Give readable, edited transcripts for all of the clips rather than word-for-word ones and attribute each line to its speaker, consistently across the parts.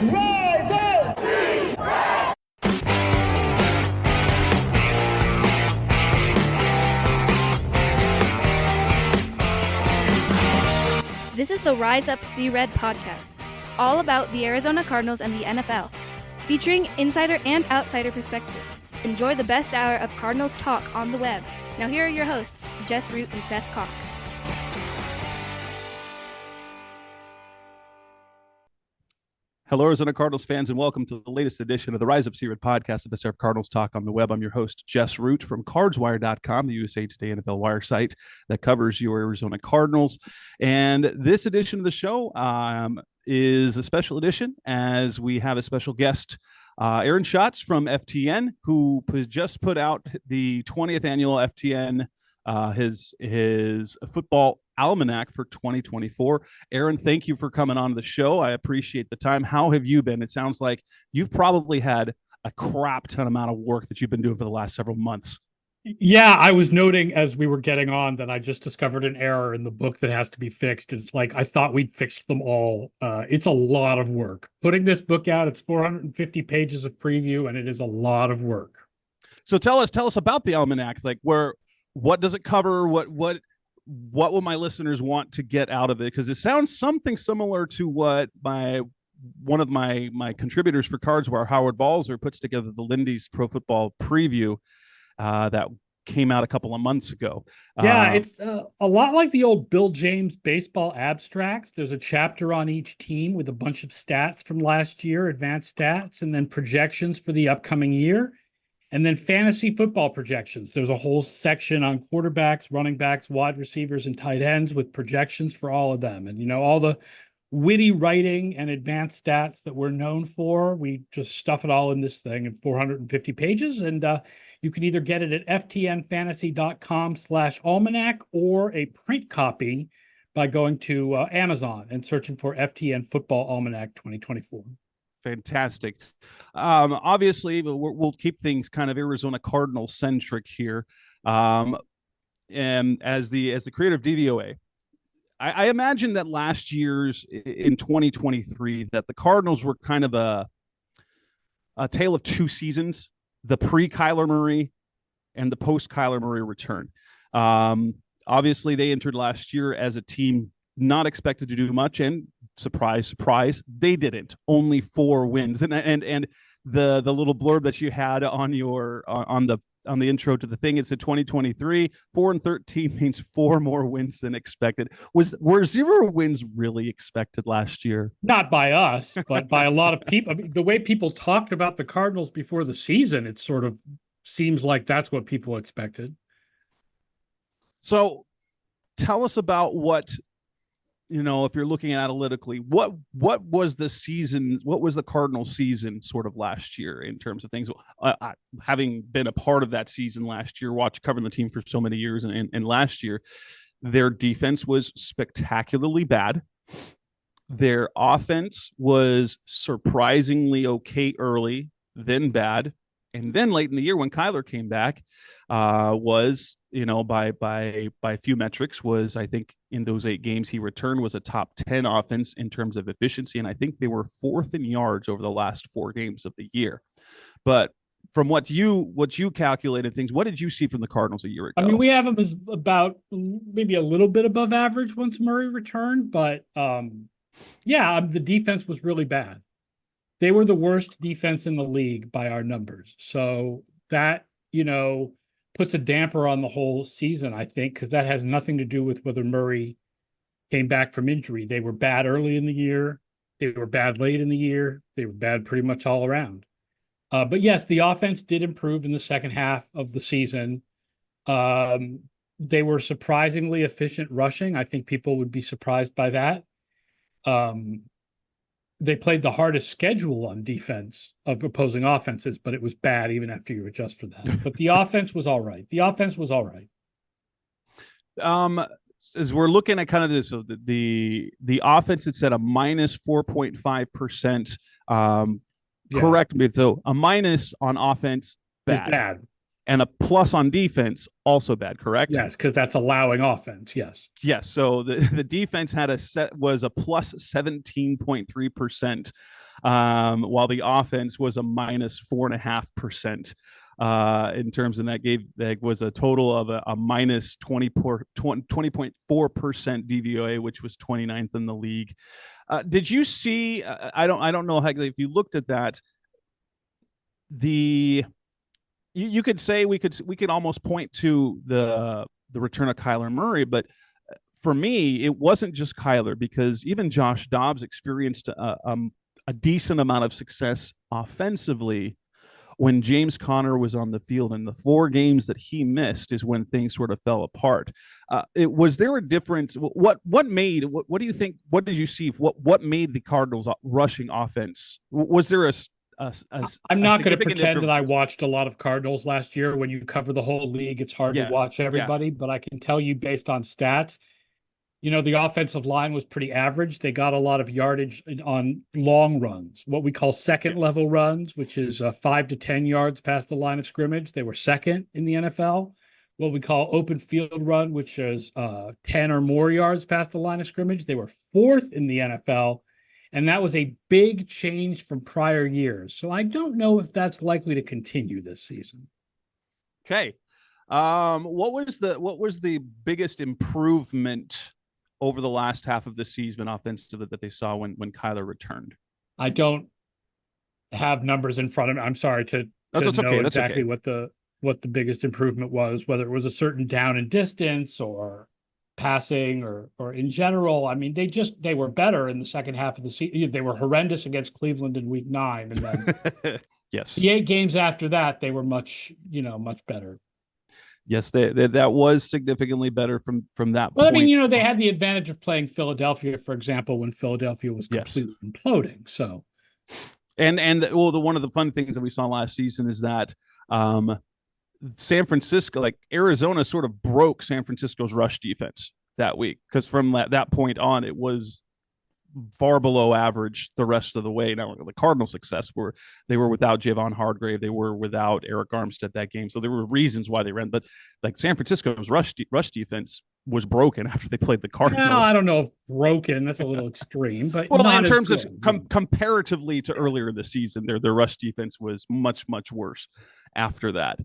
Speaker 1: Rise up!
Speaker 2: This is the Rise Up See Red podcast, all about the Arizona Cardinals and the NFL, featuring insider and outsider perspectives. Enjoy the best hour of Cardinals talk on the web. Now here are your hosts, Jess Root and Seth Cox.
Speaker 3: Hello, Arizona Cardinals fans, and welcome to the latest edition of the Rise Up See Red podcast, the best of Cardinals talk on the web. I'm your host, Jess Root from CardsWire.com, the USA Today NFL wire site that covers your Arizona Cardinals. And this edition of the show is a special edition, as we have a special guest, Aaron Schatz from FTN, who has just put out the 20th annual FTN, his football almanac for 2024. Aaron, thank you for coming on the show. I appreciate the time. How have you been? It sounds like you've probably had a crap ton amount of work that you've been doing for the last several months.
Speaker 4: Yeah, I was noting as we were getting on that I just discovered an error in the book that has to be fixed. It's like I thought we'd fixed them all. It's a lot of work. Putting this book out, it's 450 pages of preview, and it is a lot of work.
Speaker 3: So tell us about the almanac. Like, what does it cover? What will my listeners want to get out of it? Because it sounds something similar to what one of my contributors for CardsWire, Howard Balzer, puts together the Lindy's Pro Football Preview that came out a couple of months ago.
Speaker 4: Yeah, it's a lot like the old Bill James baseball abstracts. There's a chapter on each team with a bunch of stats from last year, advanced stats, and then projections for the upcoming year. And then fantasy football projections. There's a whole section on quarterbacks, running backs, wide receivers, and tight ends with projections for all of them. And, all the witty writing and advanced stats that we're known for, we just stuff it all in this thing in 450 pages. And you can either get it at ftnfantasy.com/almanac or a print copy by going to Amazon and searching for FTN Football Almanac 2024.
Speaker 3: Fantastic. Obviously, we'll keep things kind of Arizona Cardinal centric here. And as the creator of DVOA, I imagine that last year's in 2023 that the Cardinals were kind of a tale of two seasons: the pre-Kyler Murray and the post-Kyler Murray return. Obviously, they entered last year as a team not expected to do much, and surprise, they didn't. Only 4 wins, and the little blurb that you had on your on the intro to the thing, it said 2023 4-13 means 4 more wins than expected. Were 0 wins really expected last year?
Speaker 4: Not by us, but by a lot of people. I mean, the way people talked about the Cardinals before the season, it sort of seems like that's what people expected.
Speaker 3: So tell us about what, if you're looking analytically, what was the season? What was the Cardinals season sort of last year in terms of things? Having been a part of that season last year, covering the team for so many years, and last year, their defense was spectacularly bad. Their offense was surprisingly okay early, then bad, and then late in the year when Kyler came back, was, by a few metrics, was, I think, in those 8 games he returned, was a top 10 offense in terms of efficiency, and I think they were 4th in yards over the last 4 games of the year. But from what you calculated things, what did you see from the Cardinals a year ago?
Speaker 4: I mean, we have them as about maybe a little bit above average once Murray returned, but the defense was really bad. They were the worst defense in the league by our numbers. So that, puts a damper on the whole season, I think, because that has nothing to do with whether Murray came back from injury. They were bad early in the year. They were bad late in the year. They were bad pretty much all around. But yes, the offense did improve in the second half of the season. They were surprisingly efficient rushing. I think people would be surprised by that. They played the hardest schedule on defense of opposing offenses, but it was bad even after you adjust for that. But the offense was all right.
Speaker 3: As we're looking at kind of this, so the offense, it's at a minus 4.5%. Correct me. So a minus on offense, bad. and a plus on defense, also bad, correct?
Speaker 4: Yes, because that's allowing offense. Yes.
Speaker 3: Yes. So the defense was a plus 17.3%, while the offense was a minus 4.5%. In terms of that was a total of a minus 20.4% DVOA, which was 29th in the league. Did you see? I don't know how, if you looked at that. You could say we could almost point to the return of Kyler Murray, but for me, it wasn't just Kyler, because even Josh Dobbs experienced a decent amount of success offensively when James Conner was on the field. And the 4 games that he missed is when things sort of fell apart. Was there a difference? What do you think? What did you see? What made the Cardinals rushing offense? Was there
Speaker 4: I'm not going to pretend that I watched a lot of Cardinals last year. When you cover the whole league, it's hard to watch everybody, but I can tell you based on stats, the offensive line was pretty average. They got a lot of yardage on long runs, what we call second level runs, which is 5 to 10 yards past the line of scrimmage. They were second in the NFL. What we call open field run, which is 10 or more yards past the line of scrimmage. They were 4th in the NFL. And that was a big change from prior years. So I don't know if that's likely to continue this season.
Speaker 3: Okay. What was the biggest improvement over the last half of the season offensively that they saw when Kyler returned?
Speaker 4: I don't have numbers in front of me. I'm sorry to know exactly what the biggest improvement was, whether it was a certain down and distance or passing or in general. I mean, they were better in the second half of the season. They were horrendous against Cleveland in week 9. And then
Speaker 3: yes,
Speaker 4: the 8 games after that, they were much better.
Speaker 3: Yes, that was significantly better from that
Speaker 4: point.
Speaker 3: I
Speaker 4: mean, they had the advantage of playing Philadelphia, for example, when Philadelphia was completely imploding. So,
Speaker 3: and one of the fun things that we saw last season is that San Francisco, like Arizona, sort of broke San Francisco's rush defense that week, because from that point on, it was far below average the rest of the way. Now, the Cardinals' success they were without Javon Hargrave, they were without Eric Armstead that game, so there were reasons why they ran. But like San Francisco's rush defense was broken after they played the Cardinals.
Speaker 4: No, I don't know if broken. That's a little extreme, but
Speaker 3: well, in terms of comparatively to earlier in the season, their rush defense was much worse after that.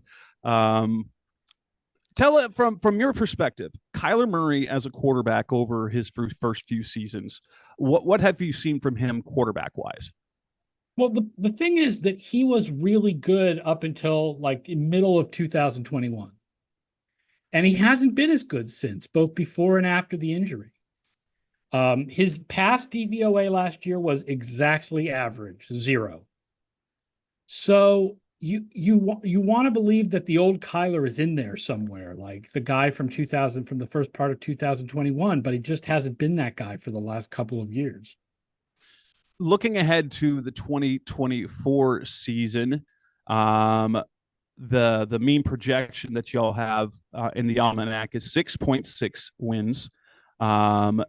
Speaker 3: Tell it from your perspective, Kyler Murray as a quarterback over his first few seasons. What have you seen from him quarterback wise?
Speaker 4: Well, the thing is that he was really good up until like in middle of 2021. And he hasn't been as good since, both before and after the injury. His past DVOA last year was exactly average, 0. So you want to believe that the old Kyler is in there somewhere, like the guy from the first part of 2021, but he just hasn't been that guy for the last couple of years.
Speaker 3: Looking ahead to the 2024 season, the mean projection that y'all have in the almanac is 6.6 wins,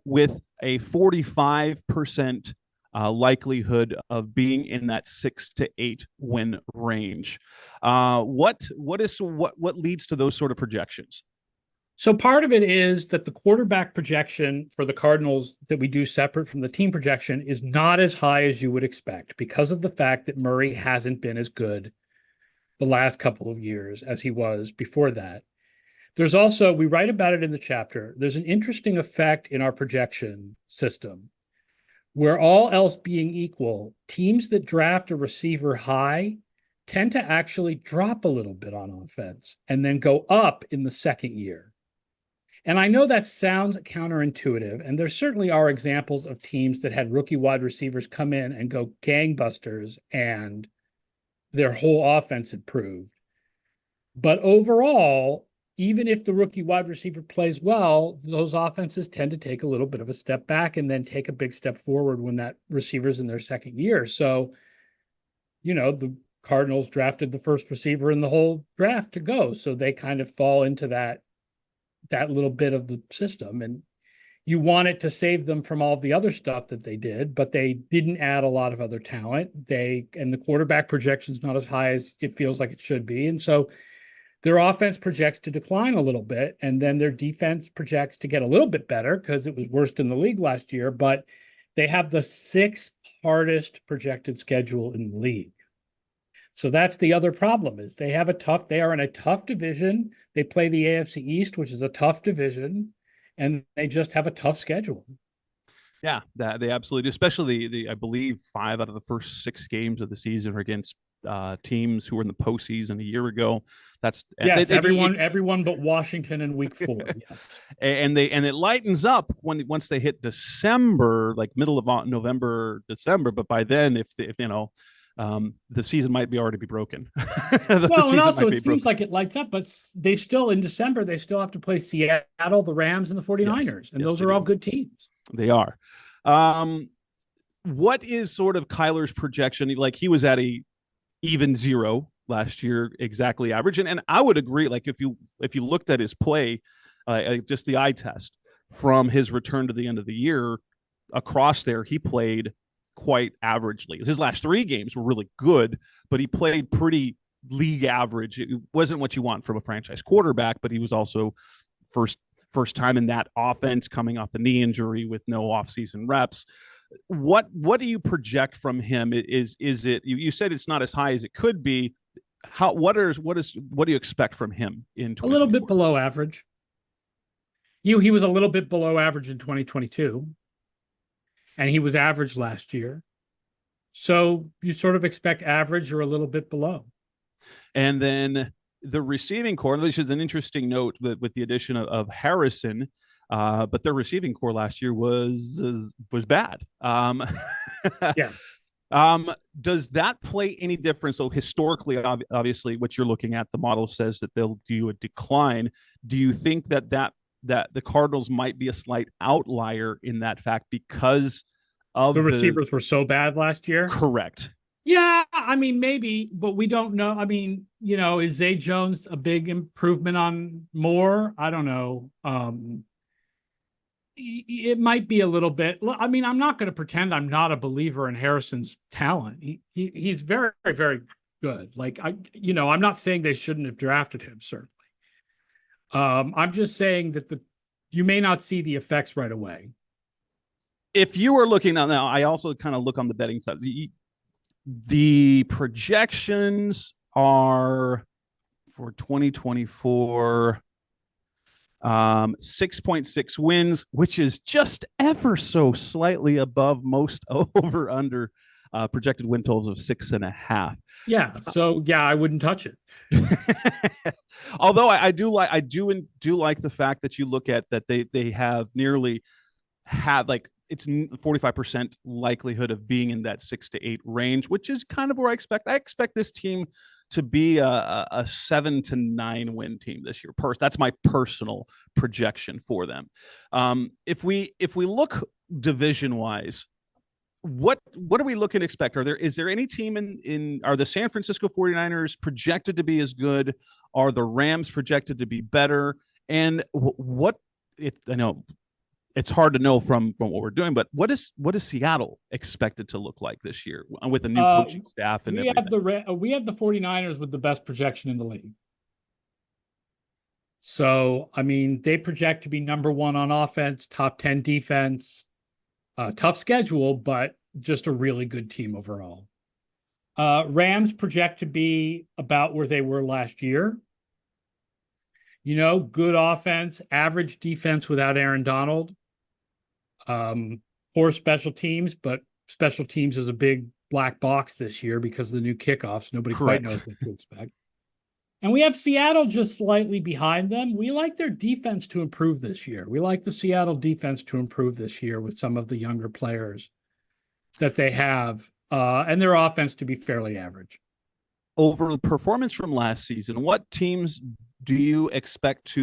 Speaker 3: with a 45% likelihood of being in that 6 to 8 win range. What leads to those sort of projections?
Speaker 4: So part of it is that the quarterback projection for the Cardinals that we do separate from the team projection is not as high as you would expect, because of the fact that Murray hasn't been as good the last couple of years as he was before that. There's also, we write about it in the chapter, there's an interesting effect in our projection system where, all else being equal, teams that draft a receiver high tend to actually drop a little bit on offense and then go up in the second year. And I know that sounds counterintuitive, and there certainly are examples of teams that had rookie wide receivers come in and go gangbusters and their whole offense improved. But overall, even if the rookie wide receiver plays well, those offenses tend to take a little bit of a step back and then take a big step forward when that receiver's in their second year. So, the Cardinals drafted the first receiver in the whole draft to go. So they kind of fall into that little bit of the system. And you want it to save them from all the other stuff that they did, but they didn't add a lot of other talent. And the quarterback projection's not as high as it feels like it should be. And so Their offense projects to decline a little bit, and then their defense projects to get a little bit better because it was worst in the league last year, but they have the sixth hardest projected schedule in the league. So that's the other problem is they are in a tough division. They play the AFC East, which is a tough division, and they just have a tough schedule.
Speaker 3: Yeah, that they absolutely do. Especially I believe 5 out of the first 6 games of the season are against teams who were in the postseason a year ago. That's
Speaker 4: yes, everyone but Washington in week 4. Yes.
Speaker 3: And it lightens up once they hit December, like middle of November, December. But by then, if the season might already be broken.
Speaker 4: And also it seems like it lights up, but in December, they still have to play Seattle, the Rams, and the 49ers. And those are all good teams.
Speaker 3: They are. What is sort of Kyler's projection? Like he was at a even 0 last year, exactly average. And I would agree, like if you looked at his play, just the eye test from his return to the end of the year across there, he played quite averagely. His last 3 games were really good, but he played pretty league average. It wasn't what you want from a franchise quarterback, but he was also first time in that offense coming off the knee injury with no offseason reps. What do you project from him? Is it you said it's not as high as it could be? What do you expect from him in 2024?
Speaker 4: A little bit below average. He was a little bit below average in 2022, and he was average last year. So you sort of expect average or a little bit below. And
Speaker 3: then the receiving core, which is an interesting note with the addition of Harrison, but their receiving core last year was bad.
Speaker 4: Yeah.
Speaker 3: Does that play any difference? So historically, obviously, what you're looking at, the model says that they'll do a decline. Do you think that the Cardinals might be a slight outlier in that fact because of
Speaker 4: the receivers were so bad last year?
Speaker 3: Correct.
Speaker 4: Yeah, I mean, maybe, but we don't know. I mean, is Zay Jones a big improvement on Moore? I don't know. It might be a little bit. I mean, I'm not going to pretend I'm not a believer in Harrison's talent. He's very, very good. Like, I'm not saying they shouldn't have drafted him, certainly. I'm just saying that you may not see the effects right away.
Speaker 3: If you were looking now, I also kind of look on the betting side. The projections are for 2024, 6.6 wins, which is just ever so slightly above most over under projected win totals of 6.5.
Speaker 4: Yeah. So I wouldn't touch it.
Speaker 3: Although I do like the fact that you look at that they have nearly had like it's 45% likelihood of being in that 6 to 8 range, which is kind of where I expect this team to be a 7 to 9 win team this year. That's my personal projection for them. If we look division wise, what are we looking to expect? Is there any team are the San Francisco 49ers projected to be as good? Are the Rams projected to be better? And I know it's hard to know from what we're doing, but what is Seattle expected to look like this year with a new coaching staff and everything?
Speaker 4: We have the 49ers with the best projection in the league. So, I mean, they project to be number 1 on offense, top 10 defense, tough schedule, but just a really good team overall. Rams project to be about where they were last year. Good offense, average defense without Aaron Donald. Poor special teams, but special teams is a big black box this year because of the new kickoffs. Nobody quite knows what to expect. And we have Seattle just slightly behind them. We like their defense to improve this year. We like the Seattle defense to improve this year with some of the younger players that they have, and their offense to be fairly average.
Speaker 3: Over the performance from last season, what teams do you expect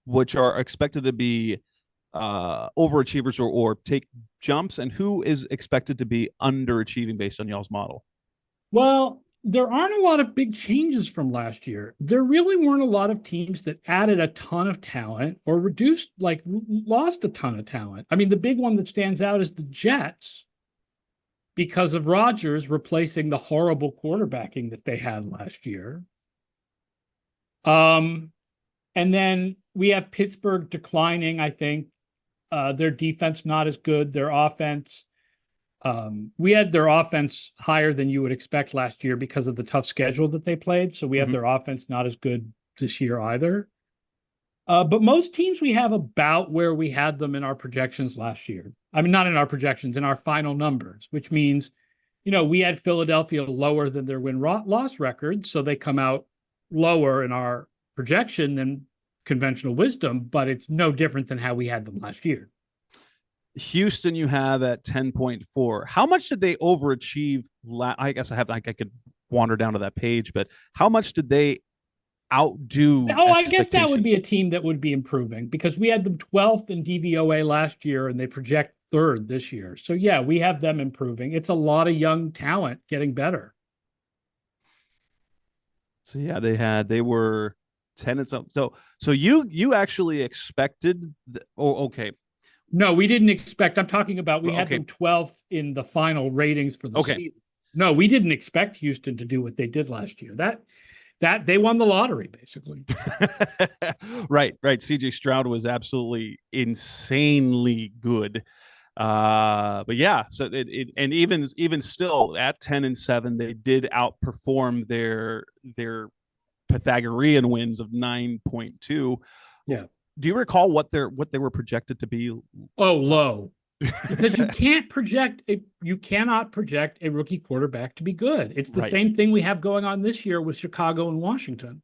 Speaker 3: which are expected to be overachievers or take jumps, and who is expected to be underachieving based on y'all's model?
Speaker 4: Well, there aren't a lot of big changes from last year. There really weren't a lot of teams that added a ton of talent or lost a ton of talent. I mean, the big one that stands out is the Jets because of Rodgers replacing the horrible quarterbacking that they had last year. And then we have Pittsburgh declining, I think. Their defense not as good. Their offense, we had their offense higher than you would expect last year because of the tough schedule that they played. So we have their offense not as good this year either. But most teams we have about where we had them in our projections last year. I mean, not in our projections, in our final numbers, which means, we had Philadelphia lower than their win-loss record. So they come out lower in our projection than conventional wisdom, but it's no different than how we had them last year.
Speaker 3: Houston you have at 10.4. How much did they overachieve? I guess I could wander down to that page, but how much did they outdo?
Speaker 4: I guess that would be a team that would be improving because we had them 12th in DVOA last year and they project 3rd this year. So yeah, we have them improving. It's a lot of young talent getting better.
Speaker 3: So yeah, they were 10 and something. So you actually expected okay.
Speaker 4: No, we didn't expect. I'm talking about we had them 12th in the final ratings for the season. No, we didn't expect Houston to do what they did last year. That they won the lottery, basically.
Speaker 3: Right. CJ Stroud was absolutely insanely good. But yeah, so and even still at 10-7, they did outperform their Pythagorean wins of 9.2.
Speaker 4: Yeah.
Speaker 3: Do you recall what they were projected to be?
Speaker 4: Oh, low. Because you cannot project a rookie quarterback to be good. It's the same thing we have going on this year with Chicago and Washington.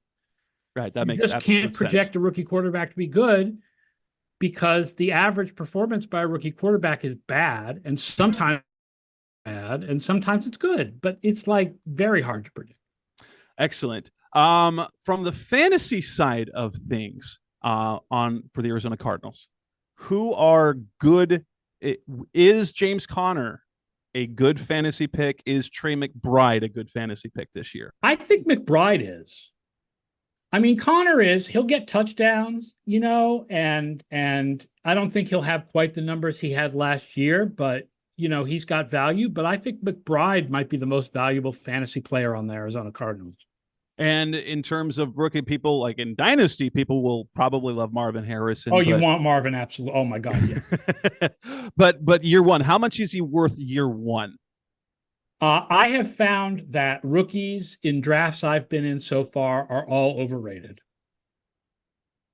Speaker 3: Right. That makes
Speaker 4: sense. You just can't project a rookie quarterback to be good because the average performance by a rookie quarterback is bad and sometimes it's good, but it's like very hard to predict. Excellent.
Speaker 3: From the fantasy side of things, for the Arizona Cardinals, who are good? Is James Conner a good fantasy pick? Is Trey McBride a good fantasy pick this year?
Speaker 4: I think McBride is. I mean, Conner is. He'll get touchdowns, and I don't think he'll have quite the numbers he had last year, but he's got value. But I think McBride might be the most valuable fantasy player on the Arizona Cardinals.
Speaker 3: And in terms of rookie people, like in Dynasty, people will probably love Marvin Harrison.
Speaker 4: Oh, you want Marvin? Absolutely. Oh my God. Yeah.
Speaker 3: but year one, how much is he worth year one?
Speaker 4: I have found that rookies in drafts I've been in so far are all overrated.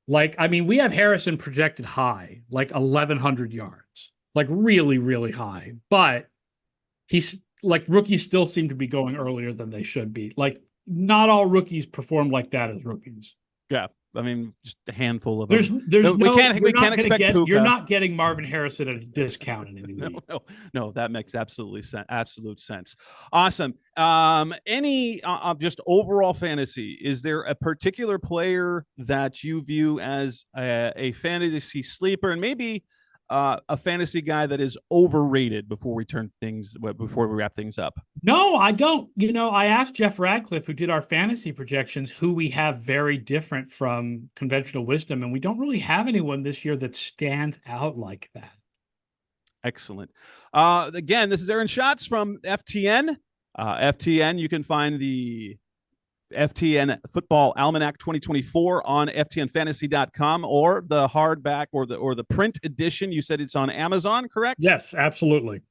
Speaker 4: We have Harrison projected high, like 1,100 yards, like really, really high. But he's rookies still seem to be going earlier than they should be. Not all rookies perform like that as rookies.
Speaker 3: Yeah. I mean, just a handful of them.
Speaker 4: We can't expect Puka. You're not getting Marvin Harrison at a discount in any way.
Speaker 3: No, that makes absolute sense. Awesome. Any just overall fantasy, is there a particular player that you view as a fantasy sleeper and maybe a fantasy guy that is overrated before we wrap things up?
Speaker 4: No, I don't. I asked Jeff Radcliffe, who did our fantasy projections, who we have very different from conventional wisdom, and we don't really have anyone this year that stands out like that.
Speaker 3: Excellent. Again, this is Aaron Schatz from FTN. FTN, you can find the FTN Football Almanac 2024 on ftnfantasy.com or the hardback or the print edition. You said it's on Amazon, correct?
Speaker 4: Yes, absolutely.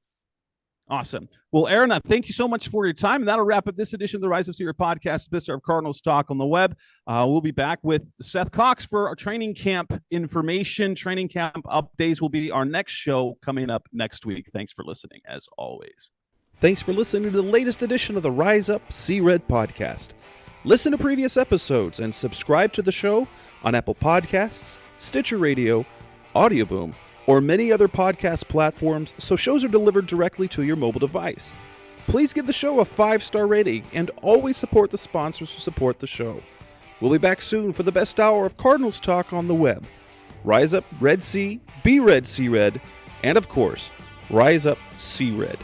Speaker 3: Awesome. Well, Aaron, thank you so much for your time. And that'll wrap up this edition of the Rise of Seer podcast, Mr. of Cardinals Talk on the web. We'll be back with Seth Cox for our training camp information. Training camp updates will be our next show coming up next week. Thanks for listening, as always.
Speaker 1: Thanks for listening to the latest edition of the Rise Up See Red podcast. Listen to previous episodes and subscribe to the show on Apple Podcasts, Stitcher Radio, Audioboom, or many other podcast platforms so shows are delivered directly to your mobile device. Please give the show a 5-star rating and always support the sponsors who support the show. We'll be back soon for the best hour of Cardinals talk on the web. Rise up, Red Sea, be red, see red, and of course, Rise up, see red.